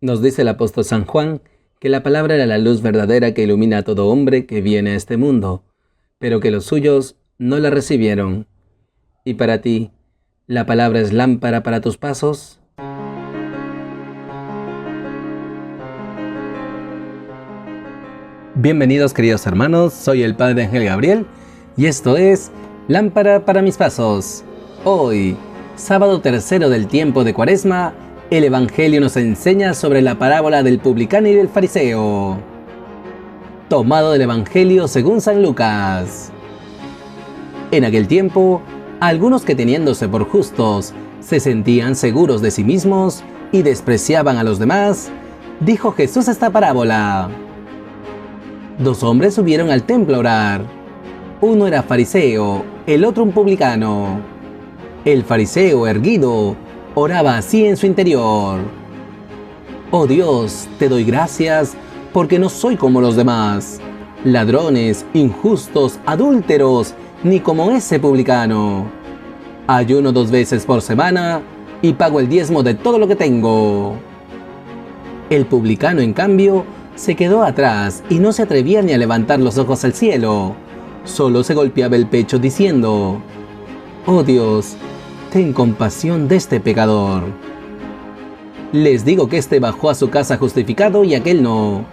Nos dice el apóstol San Juan que la palabra era la luz verdadera que ilumina a todo hombre que viene a este mundo, pero que los suyos no la recibieron. ¿Y para ti, la palabra es lámpara para tus pasos? Bienvenidos, queridos hermanos, soy el Padre Ángel Gabriel y esto es Lámpara para mis pasos. Hoy, sábado tercero del tiempo de Cuaresma, el Evangelio nos enseña sobre la parábola del publicano y del fariseo. Tomado del Evangelio según San Lucas. En aquel tiempo, algunos que teniéndose por justos, se sentían seguros de sí mismos y despreciaban a los demás, dijo Jesús esta parábola. Dos hombres subieron al templo a orar. Uno era fariseo, el otro un publicano. El fariseo, erguido, oraba así en su interior: Oh Dios, te doy gracias porque no soy como los demás, ladrones, injustos, adúlteros, ni como ese publicano. Ayuno 2 veces por semana y pago el diezmo de todo lo que tengo. El publicano, en cambio, se quedó atrás y no se atrevía ni a levantar los ojos al cielo. Solo se golpeaba el pecho diciendo: Oh Dios, ten compasión de este pecador. Les digo que este bajó a su casa justificado y aquel no,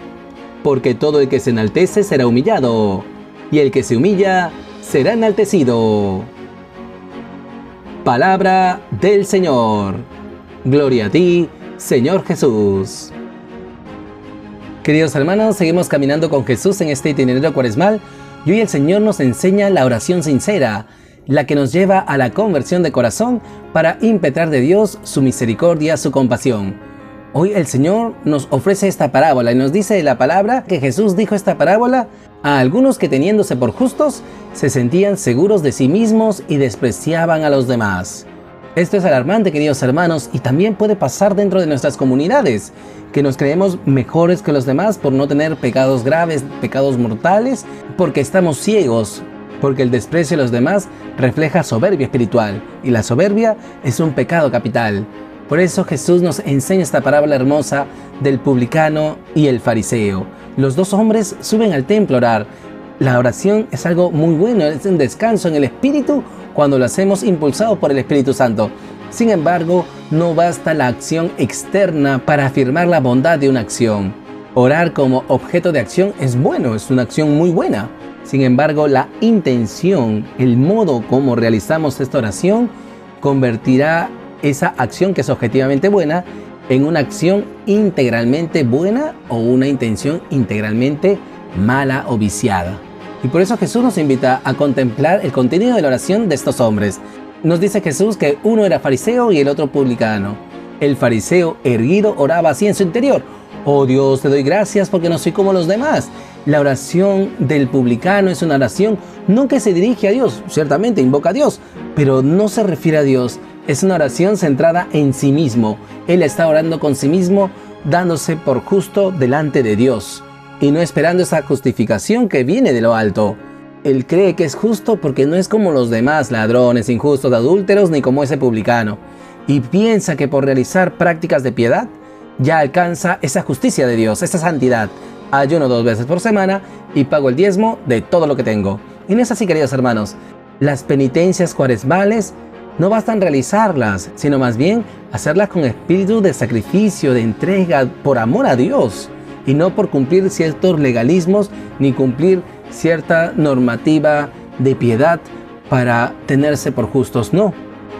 porque todo el que se enaltece será humillado, y el que se humilla será enaltecido. Palabra del Señor. Gloria a ti, Señor Jesús. Queridos hermanos, seguimos caminando con Jesús en este itinerario cuaresmal y hoy el Señor nos enseña la oración sincera, la que nos lleva a la conversión de corazón para impetrar de Dios su misericordia, su compasión. Hoy el Señor nos ofrece esta parábola y nos dice de la palabra que Jesús dijo esta parábola a algunos que teniéndose por justos se sentían seguros de sí mismos y despreciaban a los demás. Esto es alarmante, queridos hermanos, y también puede pasar dentro de nuestras comunidades, que nos creemos mejores que los demás por no tener pecados graves, pecados mortales, porque estamos ciegos, porque el desprecio de los demás refleja soberbia espiritual, y la soberbia es un pecado capital. Por eso Jesús nos enseña esta parábola hermosa del publicano y el fariseo. Los dos hombres suben al templo a orar. La oración es algo muy bueno, es un descanso en el espíritu cuando lo hacemos impulsado por el Espíritu Santo. Sin embargo, no basta la acción externa para afirmar la bondad de una acción. Orar como objeto de acción es bueno, es una acción muy buena. Sin embargo, la intención, el modo como realizamos esta oración, convertirá esa acción que es objetivamente buena en una acción integralmente buena o una intención integralmente mala o viciada. Y por eso Jesús nos invita a contemplar el contenido de la oración de estos hombres. Nos dice Jesús que uno era fariseo y el otro publicano. El fariseo erguido oraba así en su interior: Oh Dios, te doy gracias porque no soy como los demás. La oración del publicano es una oración no que se dirige a Dios, ciertamente invoca a Dios, pero no se refiere a Dios. Es una oración centrada en sí mismo. Él está orando con sí mismo, dándose por justo delante de Dios y no esperando esa justificación que viene de lo alto. Él cree que es justo porque no es como los demás ladrones, injustos, adúlteros, ni como ese publicano. Y piensa que por realizar prácticas de piedad ya alcanza esa justicia de Dios, esa santidad. Ayuno 2 veces por semana y pago el diezmo de todo lo que tengo. Y no es así, queridos hermanos. Las penitencias cuaresmales no bastan realizarlas, sino más bien hacerlas con espíritu de sacrificio, de entrega, por amor a Dios, y no por cumplir ciertos legalismos ni cumplir cierta normativa de piedad para tenerse por justos. No.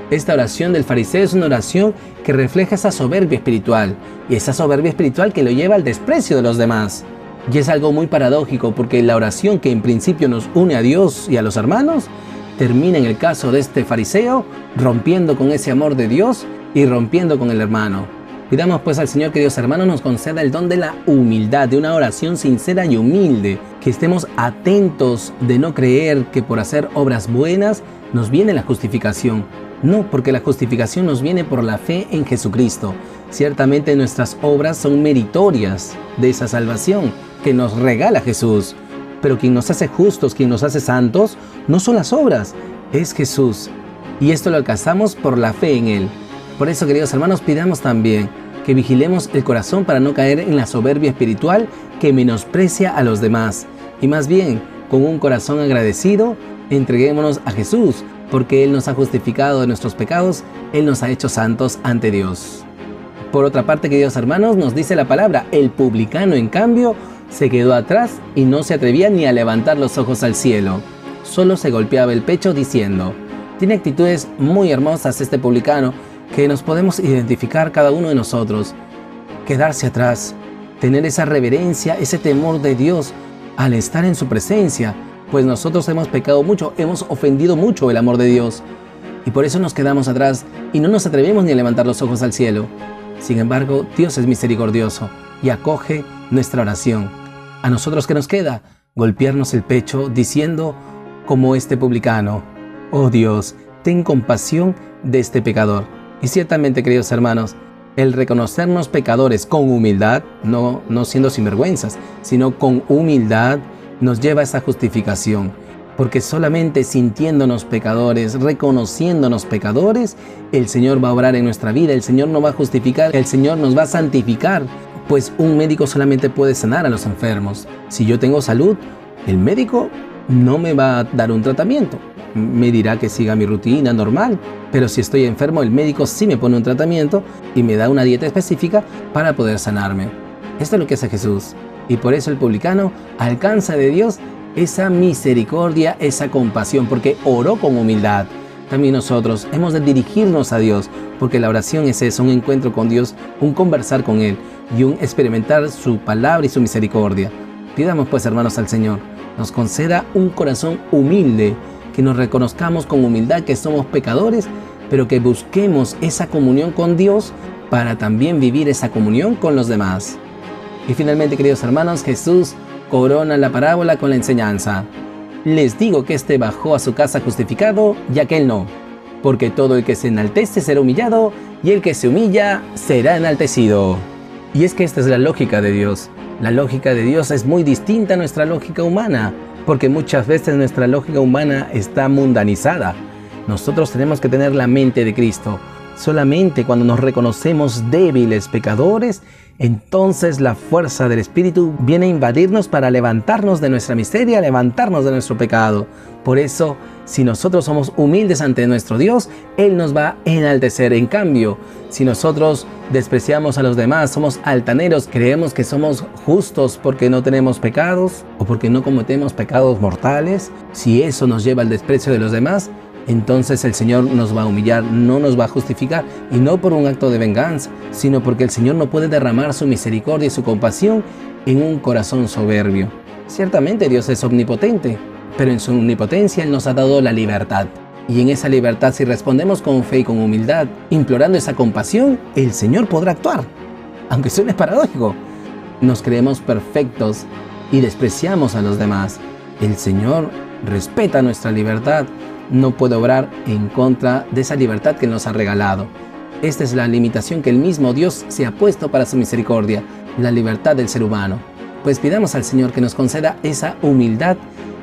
Esta oración del fariseo es una oración que refleja esa soberbia espiritual, y esa soberbia espiritual que lo lleva al desprecio de los demás. Y es algo muy paradójico, porque la oración que en principio nos une a Dios y a los hermanos termina en el caso de este fariseo rompiendo con ese amor de Dios y rompiendo con el hermano. Pidamos pues al Señor que Dios hermanos nos conceda el don de la humildad, de una oración sincera y humilde, que estemos atentos de no creer que por hacer obras buenas nos viene la justificación. No, porque la justificación nos viene por la fe en Jesucristo. Ciertamente nuestras obras son meritorias de esa salvación que nos regala Jesús. Pero quien nos hace justos, quien nos hace santos, no son las obras, es Jesús. Y esto lo alcanzamos por la fe en Él. Por eso, queridos hermanos, pidamos también que vigilemos el corazón para no caer en la soberbia espiritual que menosprecia a los demás. Y más bien, con un corazón agradecido, entreguémonos a Jesús, porque Él nos ha justificado de nuestros pecados, Él nos ha hecho santos ante Dios. Por otra parte, queridos hermanos, nos dice la palabra, el publicano, en cambio, se quedó atrás y no se atrevía ni a levantar los ojos al cielo. Solo se golpeaba el pecho diciendo, tiene actitudes muy hermosas este publicano, que nos podemos identificar cada uno de nosotros. Quedarse atrás, tener esa reverencia, ese temor de Dios al estar en su presencia, pues nosotros hemos pecado mucho, hemos ofendido mucho el amor de Dios, y por eso nos quedamos atrás y no nos atrevemos ni a levantar los ojos al cielo. Sin embargo, Dios es misericordioso y acoge nuestra oración. A nosotros, ¿qué nos queda? Golpearnos el pecho diciendo, como este publicano, oh Dios, ten compasión de este pecador. Y ciertamente, queridos hermanos, el reconocernos pecadores con humildad, no siendo sinvergüenzas, sino con humildad, nos lleva a esa justificación. Porque solamente sintiéndonos pecadores, reconociéndonos pecadores, el Señor va a obrar en nuestra vida, el Señor nos va a justificar, el Señor nos va a santificar. Pues un médico solamente puede sanar a los enfermos. Si yo tengo salud, el médico no me va a dar un tratamiento. Me dirá que siga mi rutina normal, pero si estoy enfermo, el médico sí me pone un tratamiento y me da una dieta específica para poder sanarme. Esto es lo que hace Jesús, y por eso el publicano alcanza de Dios esa misericordia, esa compasión, porque oró con humildad. También nosotros hemos de dirigirnos a Dios, porque la oración es eso, un encuentro con Dios, un conversar con Él y un experimentar su palabra y su misericordia. Pidamos pues, hermanos, al Señor, nos conceda un corazón humilde, que nos reconozcamos con humildad que somos pecadores, pero que busquemos esa comunión con Dios para también vivir esa comunión con los demás. Y finalmente, queridos hermanos, Jesús corona la parábola con la enseñanza. Les digo que éste bajó a su casa justificado y aquel no, porque todo el que se enaltece será humillado y el que se humilla será enaltecido. Y es que esta es la lógica de Dios. La lógica de Dios es muy distinta a nuestra lógica humana, porque muchas veces nuestra lógica humana está mundanizada. Nosotros tenemos que tener la mente de Cristo. Solamente cuando nos reconocemos débiles, pecadores, entonces la fuerza del Espíritu viene a invadirnos para levantarnos de nuestra miseria, levantarnos de nuestro pecado. Por eso, si nosotros somos humildes ante nuestro Dios, Él nos va a enaltecer. En cambio, si nosotros despreciamos a los demás, somos altaneros, creemos que somos justos porque no tenemos pecados o porque no cometemos pecados mortales, si eso nos lleva al desprecio de los demás, entonces el Señor nos va a humillar, no nos va a justificar, y no por un acto de venganza, sino porque el Señor no puede derramar su misericordia y su compasión en un corazón soberbio. Ciertamente Dios es omnipotente, pero en su omnipotencia Él nos ha dado la libertad. Y en esa libertad, si respondemos con fe y con humildad, implorando esa compasión, el Señor podrá actuar. Aunque suene paradójico, nos creemos perfectos y despreciamos a los demás. El Señor respeta nuestra libertad, no puede obrar en contra de esa libertad que Él nos ha regalado. Esta es la limitación que el mismo Dios se ha puesto para su misericordia, la libertad del ser humano. Pues pidamos al Señor que nos conceda esa humildad,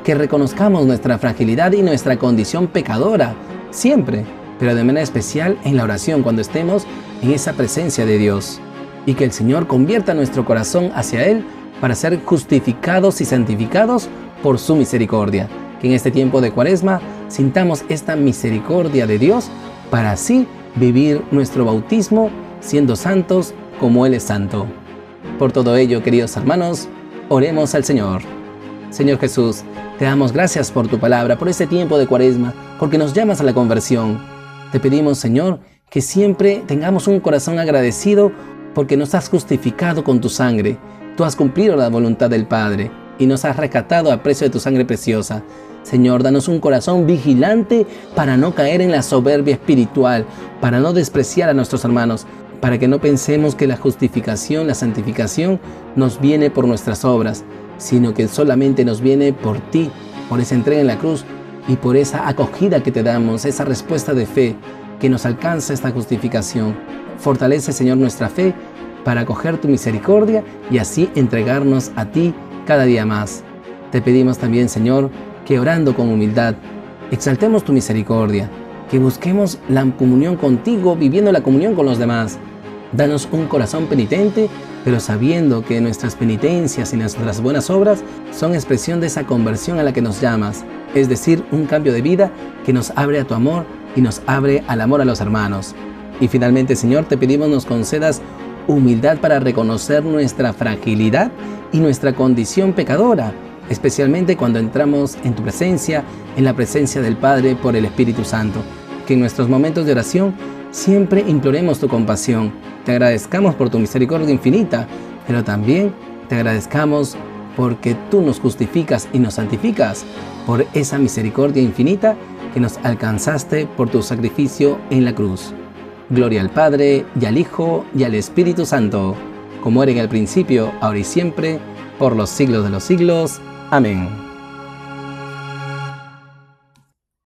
que reconozcamos nuestra fragilidad y nuestra condición pecadora, siempre, pero de manera especial en la oración cuando estemos en esa presencia de Dios. Y que el Señor convierta nuestro corazón hacia Él para ser justificados y santificados por su misericordia. Que en este tiempo de Cuaresma sintamos esta misericordia de Dios para así vivir nuestro bautismo siendo santos como Él es santo. Por todo ello, queridos hermanos, oremos al Señor. Señor Jesús, te damos gracias por tu palabra, por este tiempo de Cuaresma, porque nos llamas a la conversión. Te pedimos, Señor, que siempre tengamos un corazón agradecido porque nos has justificado con tu sangre. Tú has cumplido la voluntad del Padre y nos has rescatado a precio de tu sangre preciosa. Señor, danos un corazón vigilante para no caer en la soberbia espiritual, para no despreciar a nuestros hermanos, para que no pensemos que la justificación, la santificación nos viene por nuestras obras, sino que solamente nos viene por ti, por esa entrega en la cruz y por esa acogida que te damos, esa respuesta de fe que nos alcanza esta justificación. Fortalece, Señor, nuestra fe para acoger tu misericordia y así entregarnos a ti cada día más. Te pedimos también, Señor, que orando con humildad, exaltemos tu misericordia, que busquemos la comunión contigo, viviendo la comunión con los demás, Danos un corazón penitente, pero sabiendo que nuestras penitencias y nuestras buenas obras son expresión de esa conversión a la que nos llamas, es decir, un cambio de vida que nos abre a tu amor y nos abre al amor a los hermanos. Y finalmente, Señor, te pedimos nos concedas humildad para reconocer nuestra fragilidad y nuestra condición pecadora, especialmente cuando entramos en tu presencia, en la presencia del Padre por el Espíritu Santo. Que en nuestros momentos de oración siempre imploremos tu compasión, te agradezcamos por tu misericordia infinita, pero también te agradezcamos porque tú nos justificas y nos santificas por esa misericordia infinita que nos alcanzaste por tu sacrificio en la cruz. Gloria al Padre, y al Hijo, y al Espíritu Santo, como era en el principio, ahora y siempre, por los siglos de los siglos. Amén.